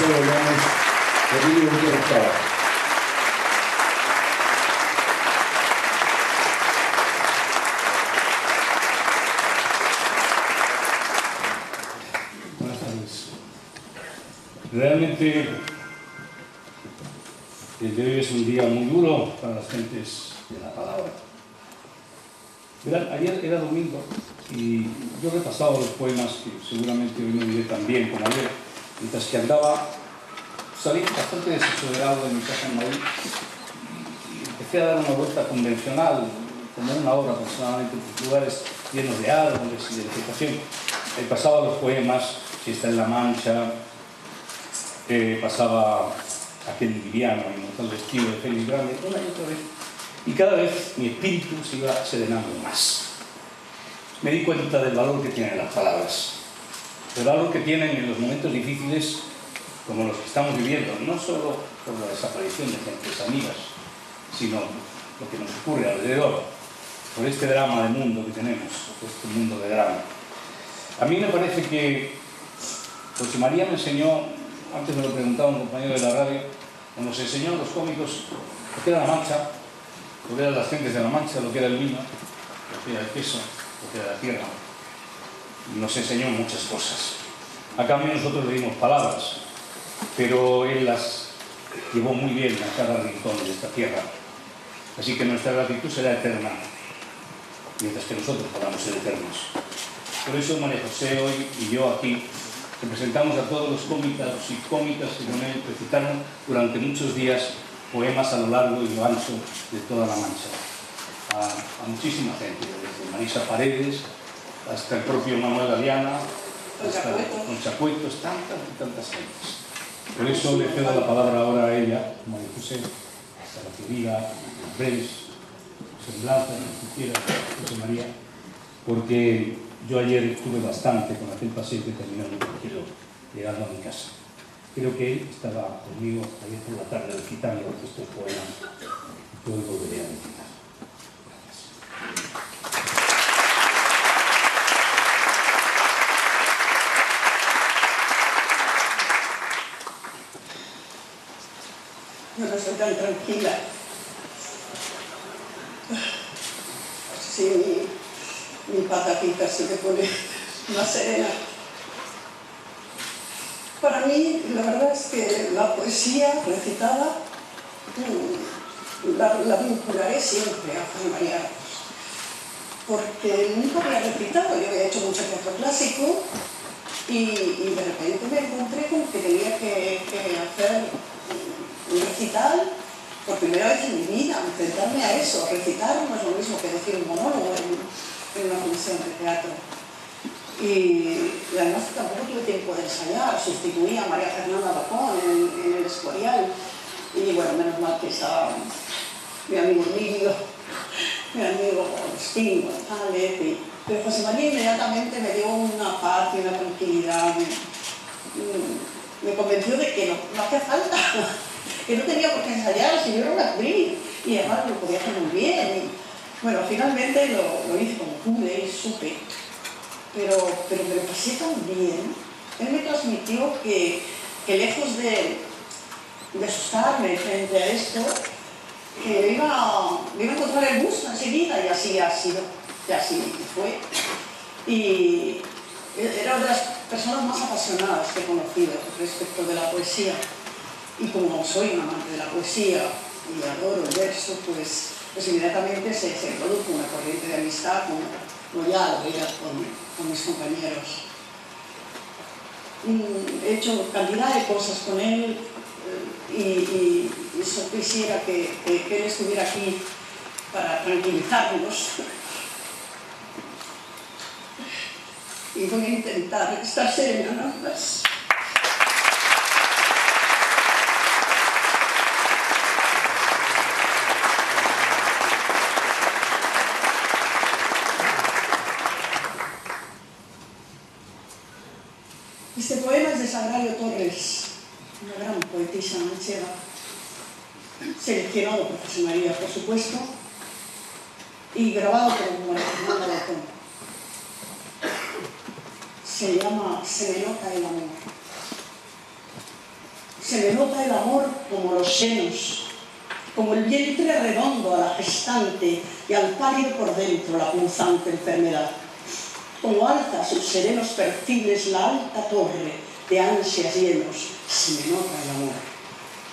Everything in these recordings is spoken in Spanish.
todos lo hemos podido interpretar. Buenas tardes. Realmente el de hoy es un día muy duro para las gentes de la palabra. Verán, ayer era domingo y yo he repasado los poemas que seguramente hoy no diré tan bien como ayer, mientras que andaba, salí bastante desasolerado de mi casa en Madrid y empecé a dar una vuelta convencional, como una hora aproximadamente, por lugares llenos de árboles y de vegetación. He pasado los poemas, Si está en la Mancha, pasaba aquel liviano y mortal vestido de Félix Grande, una y otra vez. Y cada vez mi espíritu se iba serenando más. Me di cuenta del valor que tienen las palabras, del valor que tienen en los momentos difíciles como los que estamos viviendo, no solo por la desaparición de gentes amigas, sino lo que nos ocurre alrededor, por este drama de mundo que tenemos, por este mundo de drama. A mí me parece que José María me enseñó, antes me lo preguntaba un compañero de la radio, nos enseñó a los cómicos lo que era la Mancha, lo que eran las gentes de la Mancha, lo que era el vino, lo que era el queso, lo que era la tierra. Nos enseñó muchas cosas. A cambio nosotros le dimos palabras, pero él las llevó muy bien a cada rincón de esta tierra. Así que nuestra gratitud será eterna, mientras que nosotros podamos ser eternos. Por eso María José hoy y yo aquí representamos a todos los cómicos y cómicas que con él recitaron durante muchos días poemas a lo largo y lo ancho de toda la Mancha. A muchísima gente, desde Marisa Paredes hasta el propio Manuel Galeana, hasta Concha Cuetos, tantas y tantas gentes. Por eso le cedo la palabra ahora a ella, María José, para que diga breves semblanzas, si quiera, José María, porque yo ayer estuve bastante con aquel paseo que terminó muy tranquilo llegando a mi casa. Creo que él estaba conmigo ayer por la tarde recitando estos poemas que hoy volveré a recitar. Yo no soy tan tranquila. Sí, mi patacita sí me pone más serena. Para mí, la verdad es que la poesía recitada la vincularé siempre a José María, porque nunca había recitado. Yo había hecho mucho teatro clásico y de repente me encontré con que tenía que hacer un recital por primera vez en mi vida, enfrentarme a eso. Recitar no es lo mismo que decir un monólogo en una función de teatro. Y además tampoco tuve tiempo de ensayar, sustituí a María Fernanda Bacón en el Escorial. Y bueno, menos mal que estaba mi amigo Emilio, mi amigo Agustín González. Pero José María inmediatamente me dio una paz y una tranquilidad. Me convenció de que no hacía falta, que no tenía por qué ensayar, si yo era una actriz. Y además lo podía hacer muy bien. Y, bueno, finalmente lo hice como pude y supe. Pero me lo pasé tan bien. Él me transmitió que lejos de asustarme frente a esto, que iba a encontrar el gusto enseguida, y así ha sido, y así fue. Y era una de las personas más apasionadas que he conocido respecto de la poesía. Y como soy un amante de la poesía y adoro el verso, pues inmediatamente se produjo una corriente de amistad como ya lo veía con mis compañeros. He hecho cantidad de cosas con él y eso quisiera que él estuviera aquí para tranquilizarnos. Y voy a intentar estar serena nada más. Este poema es de Sagrario Torres, una gran poetisa manchega, seleccionado por José María, por supuesto, y grabado por María Fernanda Bacón. Se llama Se me nota el amor. Se me nota el amor como los senos, como el vientre redondo a la gestante y al pálido por dentro la punzante enfermedad. Como alza sus serenos perfiles la alta torre de ansias llenos, se me nota el amor.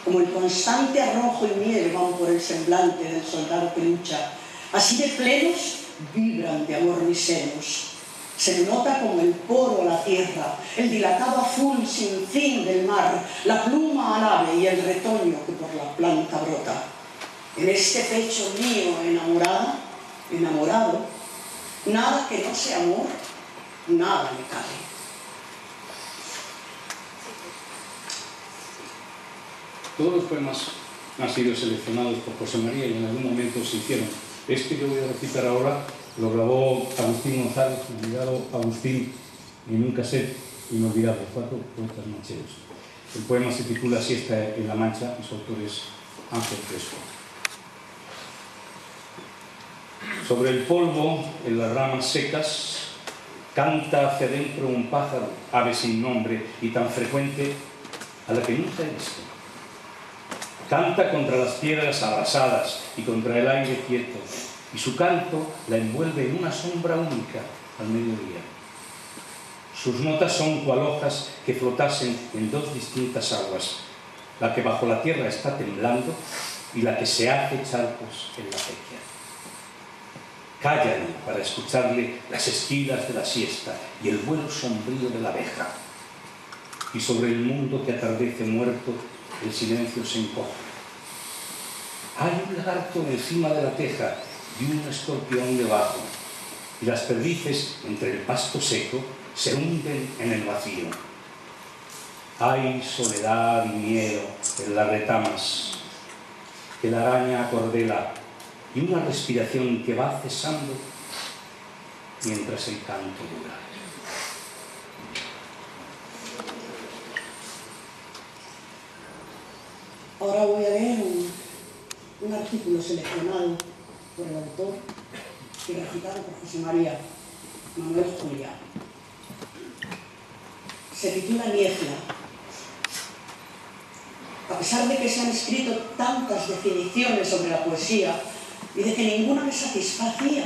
Como el constante arrojo y miel van por el semblante del soldado que lucha, así de plenos vibran de amor mis senos. Se me nota como el poro a la tierra, el dilatado azul sin fin del mar, la pluma al ave y el retoño que por la planta brota. En este pecho mío enamorada, enamorado, nada que no sea amor, nada me cabe. Todos los poemas han sido seleccionados por José María y en algún momento se hicieron. Este que voy a recitar ahora lo grabó Agustín González, mi amigo Agustín, en un cassette inolvidable, 4 poetas mancheros. El poema se titula Siesta en la Mancha y su autor es Ángel Crespo. Sobre el polvo, en las ramas secas, canta hacia dentro un pájaro, ave sin nombre y tan frecuente a la que nunca he visto. Canta contra las piedras abrasadas y contra el aire quieto, y su canto la envuelve en una sombra única al mediodía. Sus notas son cual hojas que flotasen en 2 distintas aguas, la que bajo la tierra está temblando y la que se hace charcos en la acequia. Callan para escucharle las esquilas de la siesta y el vuelo sombrío de la abeja. Y sobre el mundo que atardece muerto, el silencio se encoge. Hay un lagarto encima de la teja y un escorpión debajo, y las perdices entre el pasto seco se hunden en el vacío. Hay soledad y miedo en las retamas, que la araña acordela, y una respiración que va cesando mientras el canto dura. Ahora voy a leer un artículo seleccionado por el autor y recitado por José María Manuel Juliá. Se titula Niebla. A pesar de que se han escrito tantas definiciones sobre la poesía y de que ninguna me satisfacía,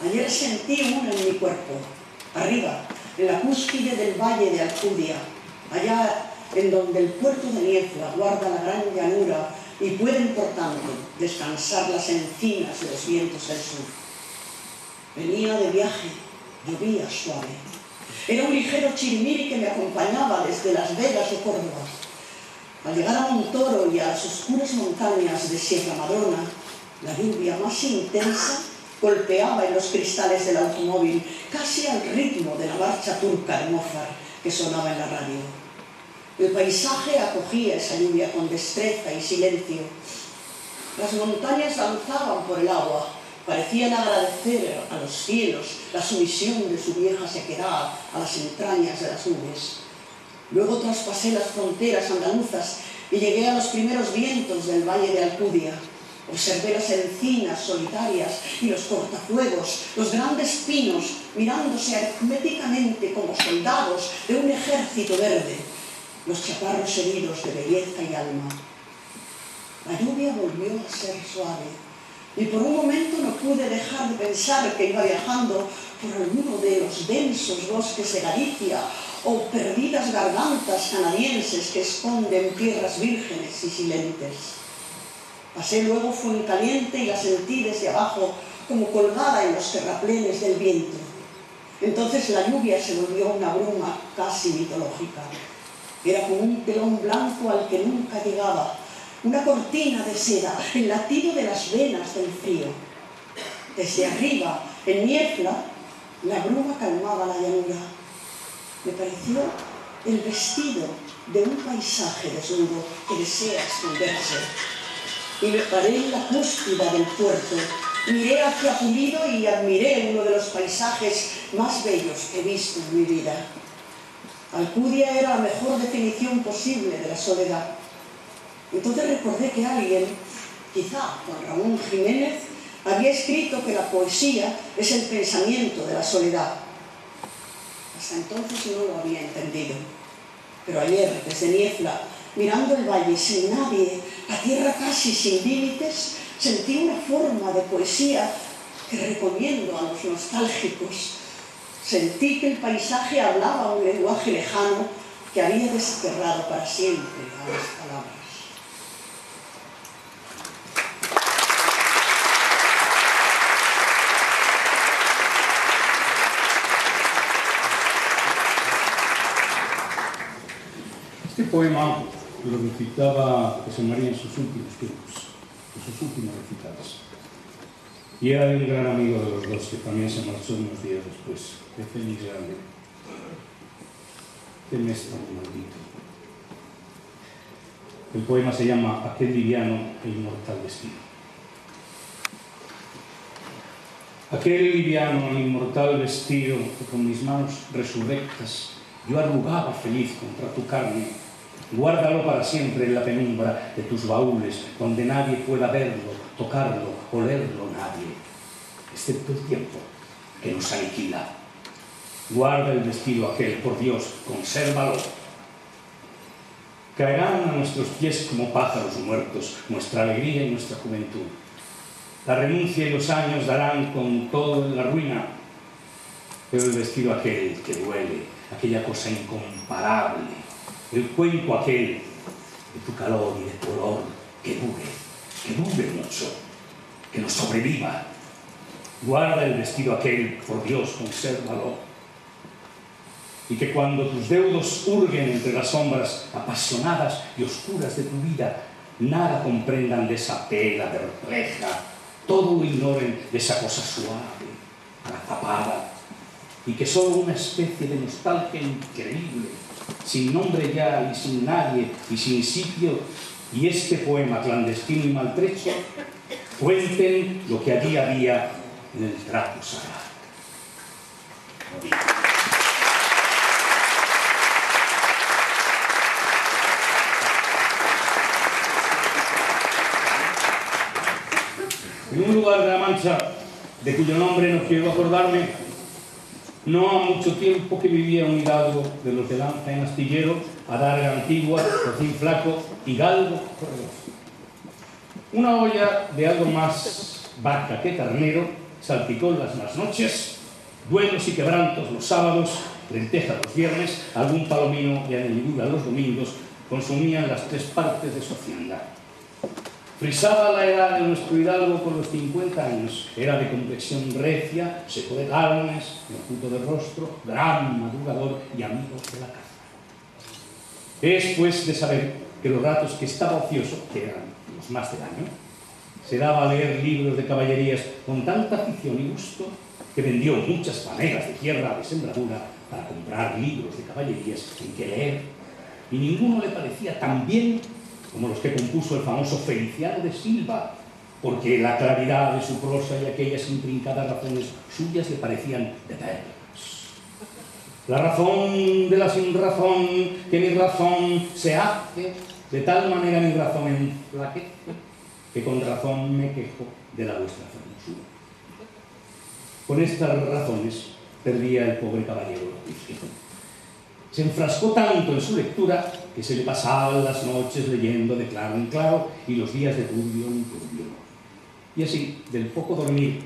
ayer sentí una en mi cuerpo, arriba, en la cúspide del valle de Alcudia, allá en donde el puerto de Niebla guarda la gran llanura y pueden, por tanto, descansar las encinas de los vientos del sur. Venía de viaje, llovía suave. Era un ligero chirimiri que me acompañaba desde Las Vegas de Córdoba. Al llegar a Montoro y a las oscuras montañas de Sierra Madrona, la lluvia más intensa golpeaba en los cristales del automóvil, casi al ritmo de la marcha turca de Mozart que sonaba en la radio. El paisaje acogía esa lluvia con destreza y silencio. Las montañas danzaban por el agua, parecían agradecer a los cielos la sumisión de su vieja sequedad a las entrañas de las nubes. Luego traspasé las fronteras andaluzas y llegué a los primeros vientos del valle de Alcudia. Observé las encinas solitarias y los cortafuegos, los grandes pinos mirándose aritméticamente como soldados de un ejército verde, los chaparros heridos de belleza y alma. La lluvia volvió a ser suave y por un momento no pude dejar de pensar que iba viajando por alguno de los densos bosques de Galicia o perdidas gargantas canadienses que esconden tierras vírgenes y silentes. Pasé luego Fuencaliente y la sentí desde abajo como colgada en los terraplenes del viento. Entonces la lluvia se volvió una bruma casi mitológica. Era como un telón blanco al que nunca llegaba, una cortina de seda, el latido de las venas del frío. Desde arriba, en Niebla, la bruma calmaba la llanura. Me pareció el vestido de un paisaje desnudo que desea esconderse. Y me paré en la cúspide del puerto, miré hacia Pulido y admiré uno de los paisajes más bellos que he visto en mi vida. Alcudia era la mejor definición posible de la soledad. Entonces recordé que alguien, quizá Juan Ramón Jiménez, había escrito que la poesía es el pensamiento de la soledad. Hasta entonces no lo había entendido. Pero ayer, desde Niebla, mirando el valle sin nadie, la tierra casi sin límites, sentí una forma de poesía que recomiendo a los nostálgicos. Sentí que el paisaje hablaba un lenguaje lejano que había desterrado para siempre a las palabras. Este poema lo recitaba José María en sus últimos tiempos, en sus últimos recitales. Y era de un gran amigo de los dos, que también se marchó unos días después, de Félix Grande. Qué mes tan maldito. El poema se llama Aquel liviano e inmortal destino. Aquel liviano e inmortal vestido que con mis manos resurrectas yo arrugaba feliz contra tu carne, guárdalo para siempre en la penumbra de tus baúles, donde nadie pueda verlo, tocarlo, olerlo nadie, excepto el tiempo que nos aniquila. Guarda el vestido aquel, por Dios, consérvalo. Caerán a nuestros pies como pájaros muertos nuestra alegría y nuestra juventud. La renuncia y los años darán con todo en la ruina, pero el vestido aquel que duele, aquella cosa incomparable, el cuenco aquel de tu calor y de tu olor, que dure mucho, que nos sobreviva. Guarda el vestido aquel, por Dios, consérvalo. Y que cuando tus deudos hurguen entre las sombras apasionadas y oscuras de tu vida, nada comprendan de esa tela perpleja, todo lo ignoren de esa cosa suave, agazapada, y que solo una especie de nostalgia increíble, sin nombre ya y sin nadie y sin sitio, y este poema clandestino y maltrecho, cuenten lo que allí había en el trapo sagrado. En un lugar de la Mancha, de cuyo nombre no quiero acordarme, no ha mucho tiempo que vivía un hidalgo de los de lanza en astillero, adarga antigua, rocín flaco y galgo corredor. Una olla de algo más vaca que carnero, salpicón las noches, duelos y quebrantos los sábados, lentejas los viernes, algún palomino y añadidura los domingos, consumían las 3 partes de su hacienda. Frisaba la edad de nuestro hidalgo con los 50 años. Era de complexión recia, seco de carnes, enjuto de rostro, gran madrugador y amigo de la caza. Es, pues, de saber que los ratos que estaba ocioso, que eran los más del año, se daba a leer libros de caballerías con tanta afición y gusto que vendió muchas panelas de tierra de sembradura para comprar libros de caballerías en que leer, y ninguno le parecía tan bien como los que compuso el famoso Feliciano de Silva, porque la claridad de su prosa y aquellas intrincadas razones suyas le parecían de perlas. La razón de la sinrazón, que mi razón se hace, de tal manera mi razón enflaquece, que con razón me quejo de la vuestra hermosura. Con estas razones perdía el pobre caballero la juicio. Se enfrascó tanto en su lectura que se le pasaban las noches leyendo de claro en claro y los días de turbio en turbio. Y así, del poco dormir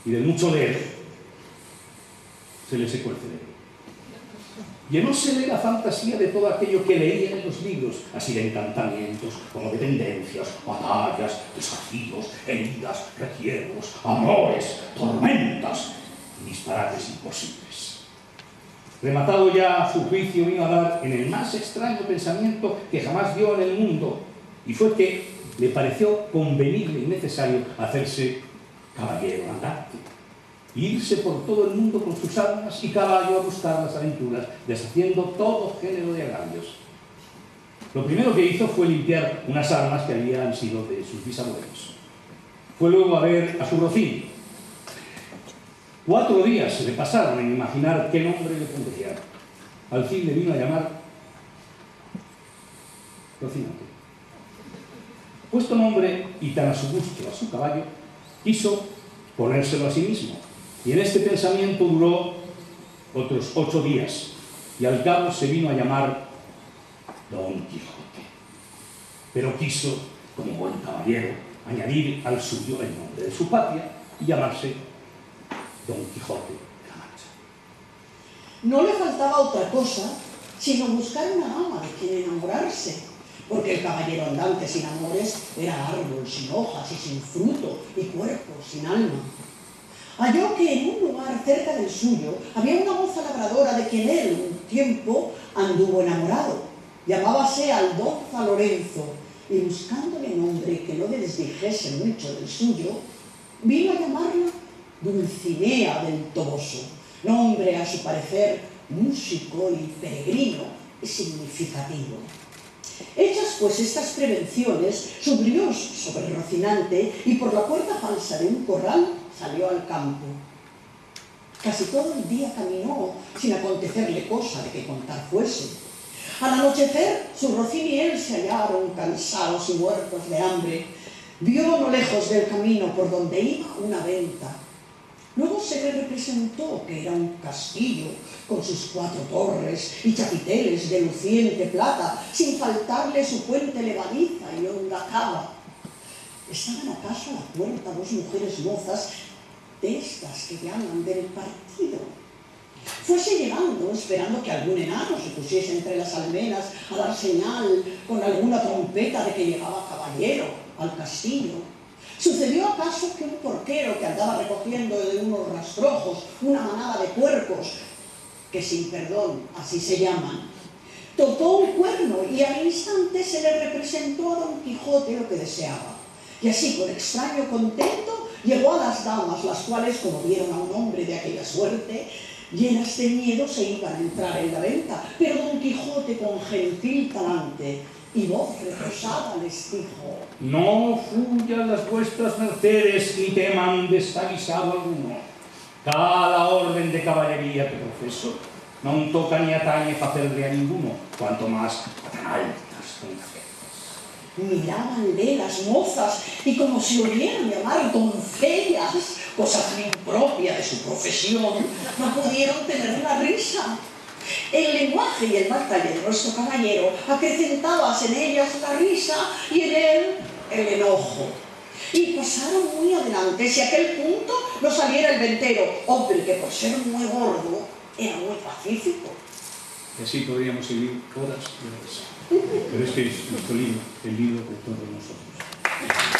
y del mucho leer, se le secó el cerebro. Llenóse de la fantasía de todo aquello que leía en los libros, así de encantamientos, como de tendencias, batallas, desafíos, heridas, requiebros, amores, tormentas y disparates imposibles. Rematado ya su juicio, vino a dar en el más extraño pensamiento que jamás vio en el mundo, y fue que le pareció convenible y necesario hacerse caballero andante, e irse por todo el mundo con sus armas y caballo a buscar las aventuras, deshaciendo todo género de agravios. Lo primero que hizo fue limpiar unas armas que habían sido de sus bisabuelos. Fue luego a ver a su rocín. 4 días se le pasaron en imaginar qué nombre le pondría. Al fin le vino a llamar Rocinante. Puesto nombre y tan a su gusto a su caballo, quiso ponérselo a sí mismo. Y en este pensamiento duró otros 8 días. Y al cabo se vino a llamar Don Quijote. pero quiso, como buen caballero, añadir al suyo el nombre de su patria y llamarse Don Quijote de la Mancha. No le faltaba otra cosa sino buscar una ama de quien enamorarse, porque el caballero andante sin amores era árbol sin hojas y sin fruto y cuerpo sin alma. Halló que en un lugar cerca del suyo había una moza labradora de quien él un tiempo anduvo enamorado. Llamábase Aldonza Lorenzo, y buscándole nombre que no le desdijese mucho del suyo, vino a llamarla Dulcinea del Toboso, nombre a su parecer músico y peregrino y significativo. Hechas pues estas prevenciones, subió sobre Rocinante y por la puerta falsa de un corral salió al campo. Casi todo el día caminó sin acontecerle cosa de que contar fuese. Al anochecer, su Rocín y él se hallaron cansados y muertos de hambre. Vio no lejos del camino por donde iba una venta. Luego se le representó que era un castillo con sus 4 torres y chapiteles de luciente plata, sin faltarle su puente levadiza y honda cava. Estaban acaso a la puerta 2 mujeres mozas de estas que llaman del partido. Fuese llegando, esperando que algún enano se pusiese entre las almenas a dar señal con alguna trompeta de que llegaba caballero al castillo. Sucedió acaso que un porquero que andaba recogiendo de unos rastrojos una manada de puercos, que sin perdón así se llaman, tocó un cuerno y al instante se le representó a Don Quijote lo que deseaba. Y así, con extraño contento, llegó a las damas, las cuales, como vieron a un hombre de aquella suerte, llenas de miedo se iban a entrar en la venta, pero Don Quijote, con gentil talante y voz reposada, les dijo: No fuyan las vuestras mercedes ni teman desaguisado alguno. Cada orden de caballería que profeso non toca ni atañe facerle a ninguno, cuanto más a tan altas doncellas. Mirábanle las mozas y como si oyeran llamar doncellas, cosa tan impropia de su profesión, no pudieron tener la risa. El lenguaje y el mal talle de nuestro caballero acrecentaban en ellas la risa y en él el enojo. Y pasaron muy adelante, si a aquel punto no saliera el ventero, hombre que por ser muy gordo era muy pacífico. Y así podríamos seguir horas y horas. Pero este es nuestro libro, el libro de todos nosotros.